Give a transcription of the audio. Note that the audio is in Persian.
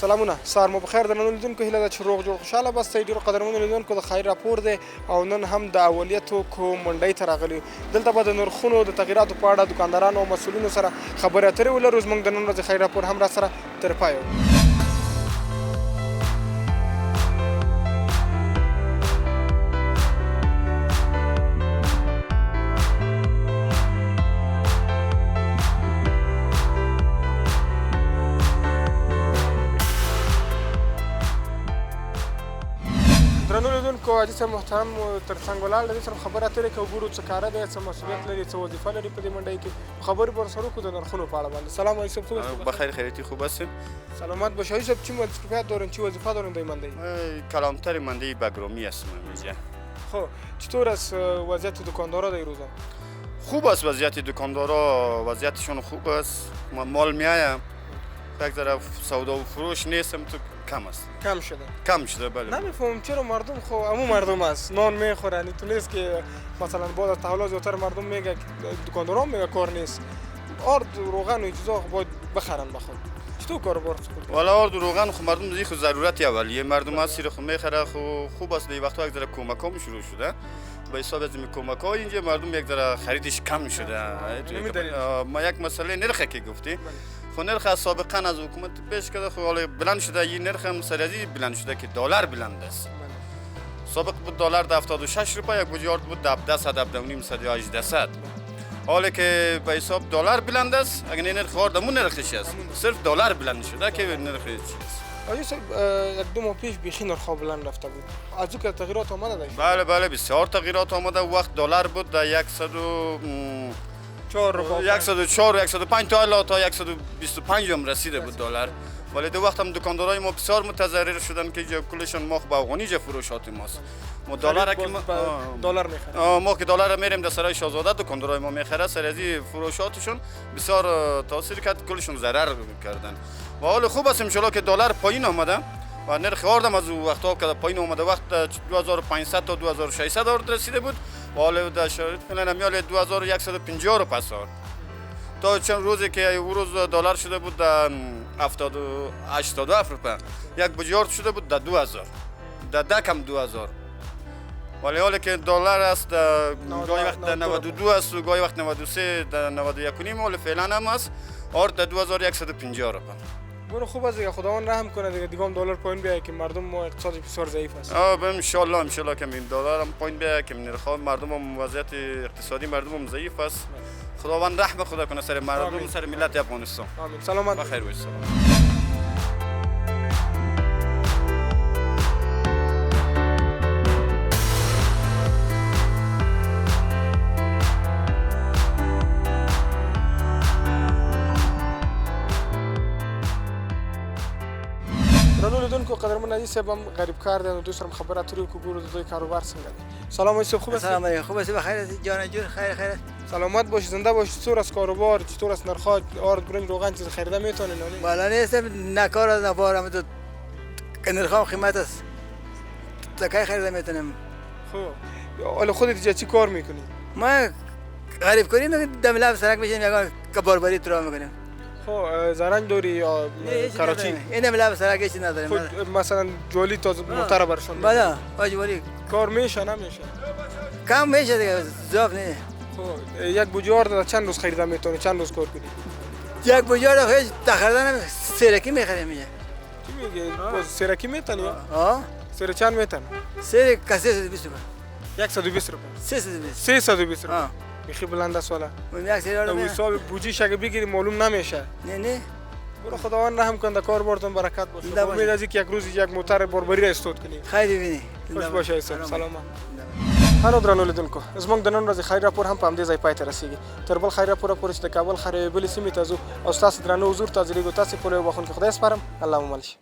سلامونه سهار مو بخیر درنو لیدونکو هیله ده چې روغ جوړ خوشحاله بستئ ډېرو قدرمنو لیدونکو د خیر راپور دی او نن هم د اولیه توکو منډۍ ته راغلي یو دلته به د نرخونو د تغییراتو په اړه دوکاندارانو او مسؤلینو سره خبرې اترې ولرو زموږ د نن ورځې خیر راپور هم راسره تر پایه درنو لیدونکو حاجي صاحب محترم تر څنګ ولاړ دی سره خبره اترې کوو ګورو څه کاره دی څه مسؤلیت لري څه وظیفه لري په دې منډۍ کې خبرې به ورسره وکړو د نرخونو په اړه باندې سلام حاجي صاحب خوب بخیر خیریتی خوب هستید سلامت باشه حاجی صاحب چی مصروفیت دارین چی وظیفه دارین در منډۍ کلانتر منډۍ بگرامی هستم اینجا خب چطور است وضعیت دکاندارا در روزا خوب است وضعیت دکاندارا وضعیتشون خوب است مال میایم یک ذره سودا و فروش نیستم تو کم است کم شده بله نمیفهمم چرا مردم خب همون مردم است نان میخورن تو نیست که مثلا بعد از تحویل زیاتر مردم میگه دکاندارا میگه کار نیست آرد روغن و چیزا باید بخرن بخون چطور کار بار والا آرد روغن خب مردم دیگه خود ضرورت اولیه مردم از سیر خود میخره خوب است این وقتا یک ذره کمکام شروع شده به حساب از این کمک‌ها اینجا مردم یک ذره خریدش کم شده ما یک مسئله نرخی که گفتی خب نرخ سابقا از حکومت پیش کرده خب حالا بلند شده این نرخ هم سریعی بلند شده که دلار بلند است سابق بود دلار 76 روپیه یک بجارد بود 17 حالا که به حساب دلار بلند است اگر این نرخ آردمون نرخش است صرف دلار بلند شده که نرخ چیست آیا صاحب یک دو ماه پیش بیخی نرخ‌ها بلند رفته بود از که تغییرات آمده داشت بله بسیار تغییرات آمده وقت دلار بود در 104 105 تا 125 هم رسیده بود دلار ولی دو وقت هم دکاندارای ما بسیار متضرر شدن که کلشون ما به افغانی فروشات ماست ما دلار که دلار میخریم ما که دلار میریم در سرای شاهزاده دکاندارای ما میخره سر از فروشاتشون بسیار تاثیر کرد کلشون ضرر کردن و حال خوب است ان شاء الله که دلار پایین آمده و نرخ آردم از وقتا که پایین اومده وقت 2500 تا 2600 آرد رسیده بود و حالا در شرایط فعلا میال 2150 رو پس آورد تا چند روزی که او روز دلار شده بود 87 روپیه یک بجارد شده بود در 2000 در دکم 2000 ولی حالا که دلار است گاهی وقت در 92 است و گاهی وقت 93 در 91 و نیم ولی فعلا هم است آرد در 2150 روپیه برو خوب است دیگه خداوند رحم کنه دیگه هم دلار پایین بیاد که مردم ما اقتصادی بسیار ضعیف است ان شاء الله که این دلار هم پایین بیاد که نرخ مردم هم وضعیت اقتصادی مردم هم ضعیف است خداوند رحم خدا کنه سر مردم سر ملت افغانستان آمین سلامت بخیر باشید درنو لیدونکو قدرمن حاجي صاحب هم غریب کار دی نو دوی سره خبرې اترې وکړو ګورو د دوی کاروبار څنګه دی سلام حاجي صاحب خوب است سلام علیکم خوب است بخیر جان جون خیر سلامت باشی زنده باشی چطور است کاروبار چطور است نرخ‌ها آرد برنج روغن چیز خریده میتونین نه بالا نیستم نه کار از نبارم تو نرخ‌ها قیمت است تکای خریده میتونم خب حالا خودت اینجا چی کار میکنی ما غریب کاری دم لب سرک میشیم یگان کباربری ترا میکنیم خب زرنگ داری یا کراچی این دم لب سرک هیچ نداریم خب مثلا جولی تا موتر برشون بالا جولی کار میشه نمیشه کم میشه دیگه زاف نه خب یک بوجار چند روز خریده میتونی چند روز کار کنی یک بوجار هیچ تخریدن سرکی میخریم میگه چی میگه سرکی میتونی ها سر چند میتونی سر کسی 120 روپیه 120 روپیه 320 روپیه میخی بلند است والا یک سر تو حساب بوجی شگه بگیری معلوم نمیشه نه برو خداوند رحم کنه کار بارتون برکت باشه امید از یک روز یک موتر بربری را استود کنی خیر ببینی خوش باشه سلام هلو درنو لیدونکو زموږ د نن ورځې خیر راپور هم په همدې ځای پای ته رسیږي تر بل خیر راپوره پورې چې د کابل خیرې بلې سیمې ته ځو او ستاسو درنو حضور ته ځلیږو تاسې پورې وبخښونکي خدای سپارم الله مو مل شي